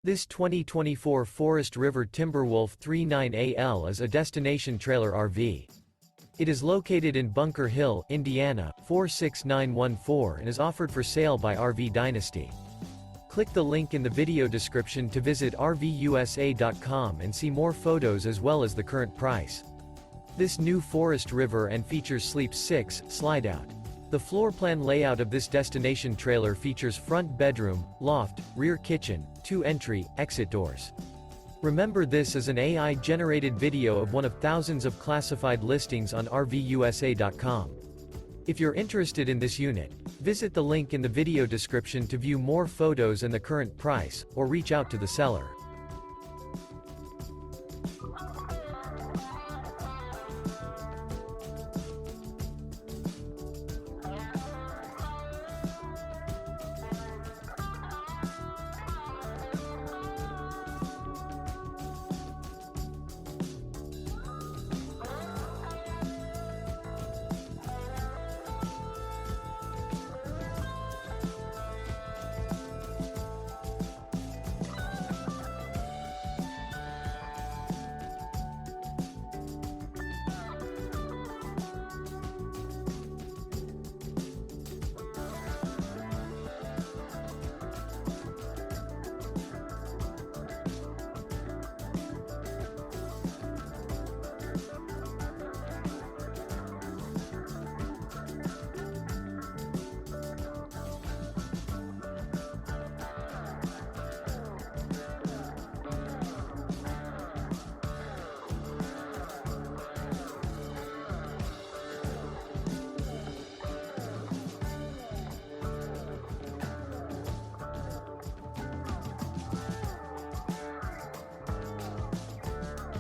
This 2024 Forest River Timberwolf 39AL is a destination trailer RV. It is located in Bunker Hill, Indiana, 46914 and is offered for sale by RV Dynasty. Click the link in the video description to visit RVUSA.com and see more photos as well as the current price. This new Forest River and features Sleep 6, Slideout. The floor plan layout of this destination trailer features front bedroom, loft, rear kitchen, 2 entry, exit doors. Remember, this is an AI-generated video of one of thousands of classified listings on RVUSA.com. If you're interested in this unit, visit the link in the video description to view more photos and the current price, or reach out to the seller.